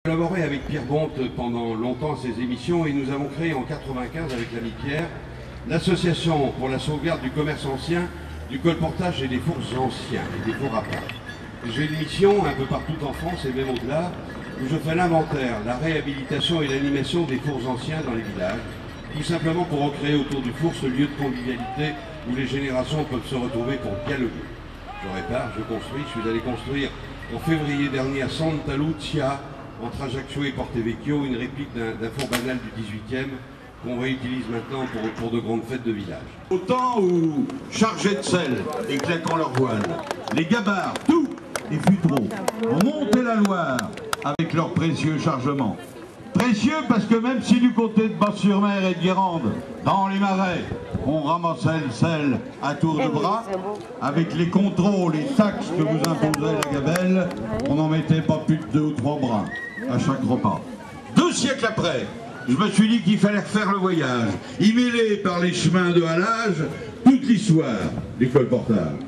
J'ai collaboré avec Pierre Bonte pendant longtemps à ses émissions et nous avons créé en 1995 avec l'ami Pierre l'association pour la sauvegarde du commerce ancien, du colportage et des fours anciens et des fours à pain. J'ai une mission un peu partout en France et même au-delà où je fais l'inventaire, la réhabilitation et l'animation des fours anciens dans les villages, tout simplement pour recréer autour du four ce lieu de convivialité où les générations peuvent se retrouver pour dialoguer. Je répare, je construis, je suis allé construire en février dernier à Santa Lucia, entre Ajaccio et Porto-Vecchio, une réplique d'un four banal du 18e qu'on réutilise maintenant pour de grandes fêtes de village. Au temps où, chargés de sel et claquant leur voile, les gabarres, tous les futreaux, ont monté la Loire avec leurs précieux chargements. Précieux parce que même si du côté de Basse-sur-Mer et de Guérande, dans les marais, on ramassait le sel à tour de bras, avec les contrôles et taxes que vous imposait la gabelle, on n'en mettait pas plus de 2 ou 3 bras à chaque repas. 2 siècles après, je me suis dit qu'il fallait refaire le voyage, y mêler par les chemins de halage toute l'histoire du colportage.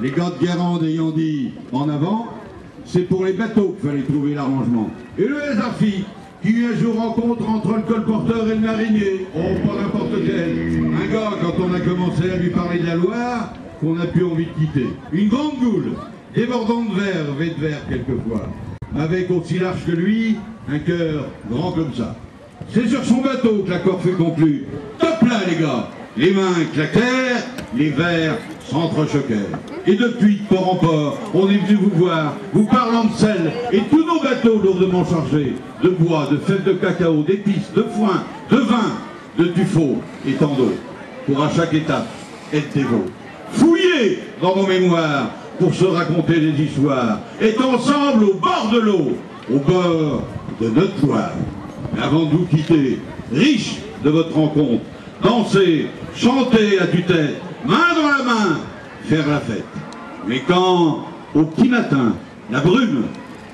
Les gars de Guérande ayant dit en avant, c'est pour les bateaux qu'il fallait trouver l'arrangement. Et le Zafi, qui un jour rencontre entre le colporteur et le marinier, oh pas n'importe quel, un gars quand on a commencé à lui parler de la Loire, qu'on a plus envie de quitter. Une grande goule, débordant de verre quelquefois, avec aussi large que lui, un cœur grand comme ça. C'est sur son bateau que l'accord fut conclu. Top là les gars, les mains claquèrent, les verres s'entrechoquèrent. Et depuis, de port en port, on est venu vous voir, vous parlant de sel, et tous nos bateaux lourdement chargés, de bois, de fèves de cacao, d'épices, de foin, de vin, de tuffeau, et tant d'autres, pour à chaque étape être dévot. Fouillez dans nos mémoires, pour se raconter des histoires, est ensemble au bord de l'eau, au bord de notre Loire. Avant de vous quitter, riche de votre rencontre, dansez, chantez à tue-tête, main dans la main, faire la fête. Mais quand, au petit matin, la brume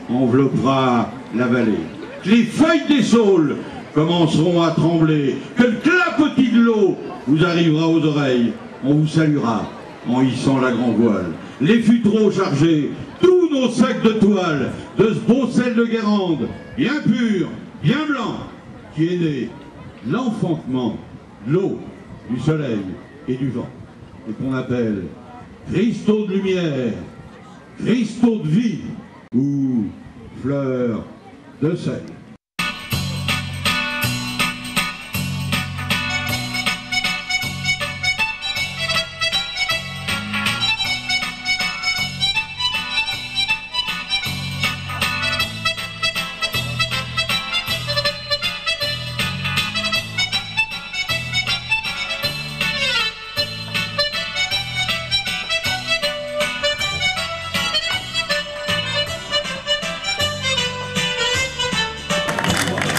enveloppera la vallée, que les feuilles des saules commenceront à trembler, que le clapotis de l'eau vous arrivera aux oreilles, on vous saluera en hissant la grand voile. Les futreaux chargés, tous nos sacs de toile, de ce beau sel de Guérande, bien pur, bien blanc, qui est né l'enfantement de l'eau, du soleil et du vent, et qu'on appelle cristaux de lumière, cristaux de vie, ou fleurs de sel.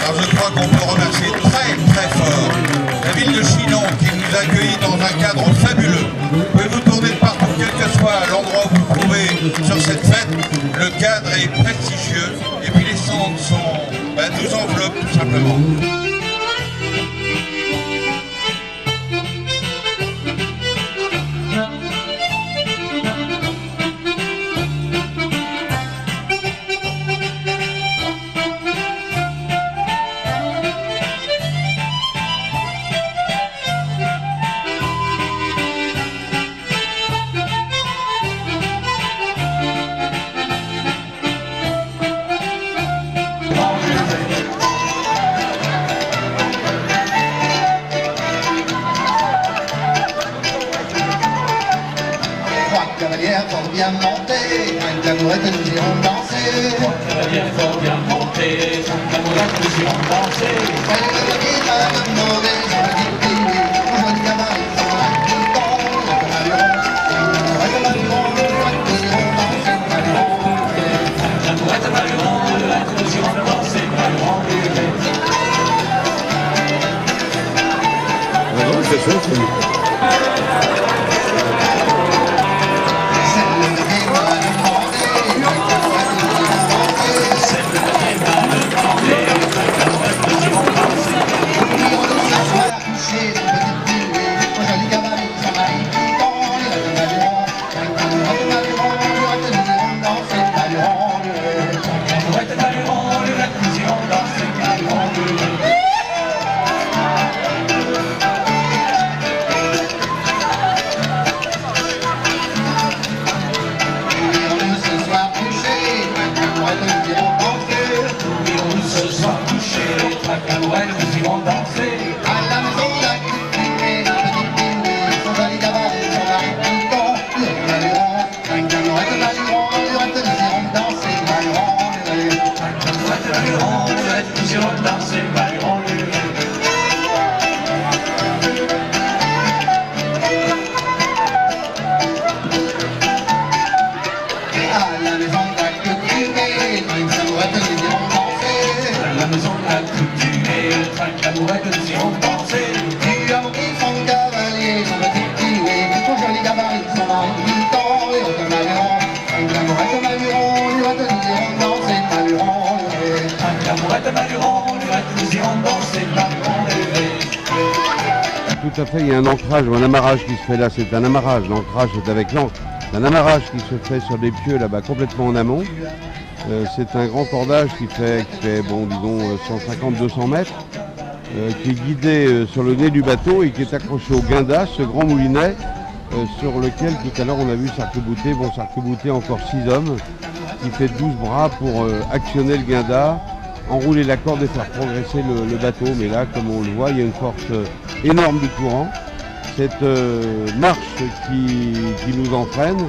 Alors je crois qu'on peut remercier très fort la ville de Chinon qui nous accueillit dans un cadre fabuleux. Vous pouvez vous tourner de partout, quel que soit l'endroit où vous vous trouvez sur cette fête. Le cadre est prestigieux et puis les cendres nous enveloppent tout simplement. Cavalière fort bien montée, avec l'amourette nous irons danser. Cavalière fort bien montée, avec l'amourette nous irons danser. Soyez le petit, pas le mauvais, je me dis pipi, on joue du gabarit, on a du bon, avec l'amourette nous irons danser, l'amourette nous irons danser, Ah non, c'est chouette. tout à fait. Il y a un ancrage ou un amarrage qui se fait là. C'est un amarrage. L'ancrage est avec l'ancre. Un amarrage qui se fait sur des pieux là-bas complètement en amont. C'est un grand cordage qui fait bon, disons 150-200 mètres, qui est guidé sur le nez du bateau et qui est accroché au guindas, ce grand moulinet sur lequel tout à l'heure on a vu s'arc-bouter. Bon, s'arc-bouter encore 6 hommes, qui fait 12 bras pour actionner le guindas, enrouler la corde et faire progresser le bateau. Mais là, comme on le voit, il y a une force énorme du courant. Cette marche qui nous entraîne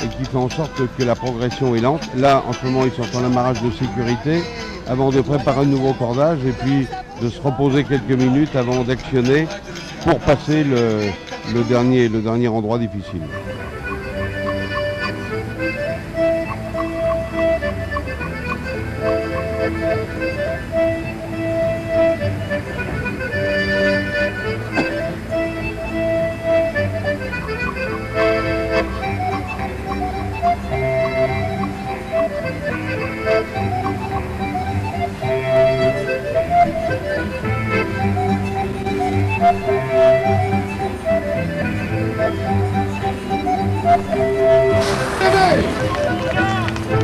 et qui fait en sorte que la progression est lente. Là, en ce moment, ils sont en amarrage de sécurité avant de préparer un nouveau cordage et puis de se reposer quelques minutes avant d'actionner pour passer le dernier endroit difficile.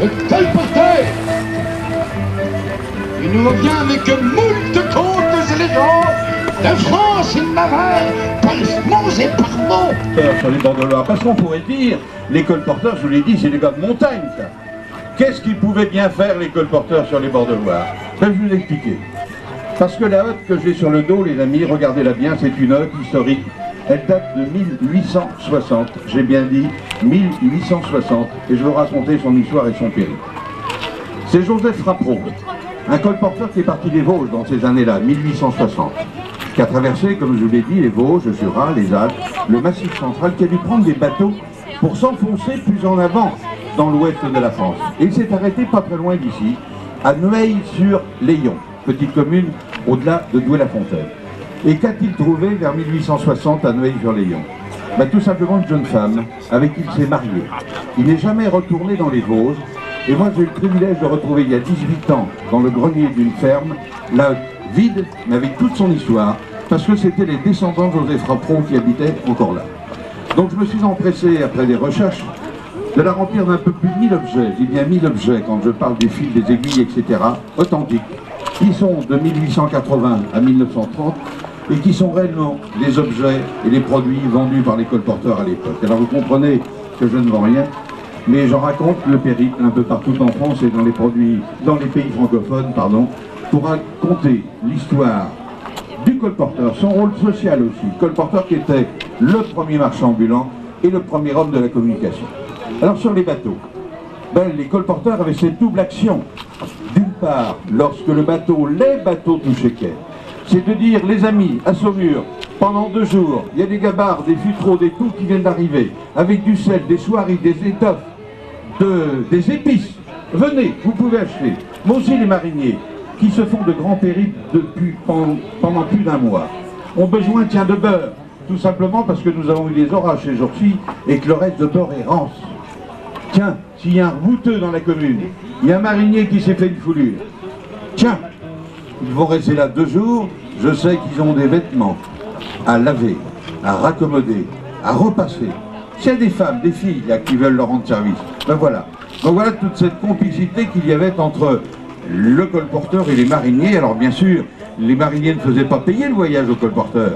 Le colporteur, il nous revient avec moult contes et légendes de France et de Navarre, par mots et par mots. Sur les bords de Loire, parce qu'on pourrait dire, les colporteurs, je vous l'ai dit, c'est des gars de montagne, ça. Qu'est-ce qu'ils pouvaient bien faire, les colporteurs, sur les bords de Loire? Je vais vous expliquer. Parce que la hotte que j'ai sur le dos, les amis, regardez-la bien, c'est une hotte historique. Elle date de 1860, j'ai bien dit 1860, et je vais vous raconter son histoire et son périple. C'est Joseph Frappron, un colporteur qui est parti des Vosges dans ces années-là, 1860, qui a traversé, comme je vous l'ai dit, les Vosges, le Jura, les Alpes, le Massif central, qui a dû prendre des bateaux pour s'enfoncer plus en avant dans l'ouest de la France. Et il s'est arrêté pas très loin d'ici, à Noailles-sur-Layon, petite commune au-delà de Douai-la-Fontaine. Et qu'a-t-il trouvé vers 1860 à Noailles-sur-Layon? Tout simplement une jeune femme avec qui il s'est marié. Il n'est jamais retourné dans les Vosges. Et moi j'ai eu le privilège de retrouver il y a 18 ans, dans le grenier d'une ferme, la hotte vide, mais avec toute son histoire, parce que c'était les descendants de Joseph Frappron qui habitaient encore là. Donc je me suis empressé, après des recherches, de la remplir d'un peu plus de 1000 objets. J'ai bien 1000 objets quand je parle des fils, des aiguilles, etc., authentiques, qui sont de 1880 à 1930, et qui sont réellement les objets et les produits vendus par les colporteurs à l'époque. Alors vous comprenez que je ne vends rien, mais j'en raconte le périple un peu partout en France et dans les pays francophones, pour raconter l'histoire du colporteur, son rôle social aussi. Le colporteur qui était le premier marchand ambulant et le premier homme de la communication. Alors sur les bateaux, les colporteurs avaient cette double action. D'une part, lorsque les bateaux touchaient quai, c'est de dire, les amis, à Saumur, pendant 2 jours, il y a des gabarres, des futreaux, des tout qui viennent d'arriver, avec du sel, des soieries, des étoffes, des épices. Venez, vous pouvez acheter. Mais aussi les mariniers, qui se font de grands périples pendant plus d'1 mois, ont besoin, de beurre. Tout simplement parce que nous avons eu des orages ces jours-ci et que le reste de beurre est rance. Tiens, s'il y a un routeux dans la commune, il y a un marinier qui s'est fait une foulure. Tiens, ils vont rester là 2 jours, je sais qu'ils ont des vêtements à laver, à raccommoder, à repasser. S'il y a des femmes, des filles là, qui veulent leur rendre service, voilà. Donc voilà toute cette complicité qu'il y avait entre le colporteur et les mariniers. Alors bien sûr, les mariniers ne faisaient pas payer le voyage au colporteur,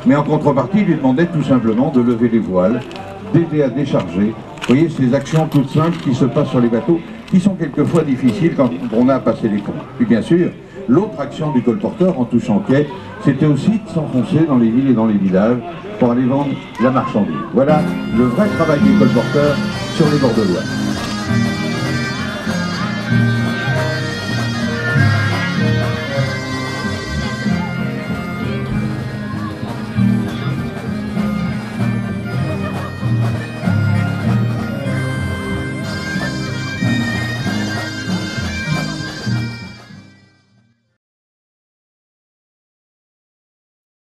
mais en contrepartie, ils lui demandaient tout simplement de lever les voiles, d'aider à décharger. Vous voyez, ces actions toutes simples qui se passent sur les bateaux, qui sont quelquefois difficiles quand on a à passer les ponts. Puis bien sûr, l'autre action du colporteur en touchant quai, c'était aussi de s'enfoncer dans les villes et dans les villages pour aller vendre la marchandise. Voilà le vrai travail du colporteur sur les bords de Loire.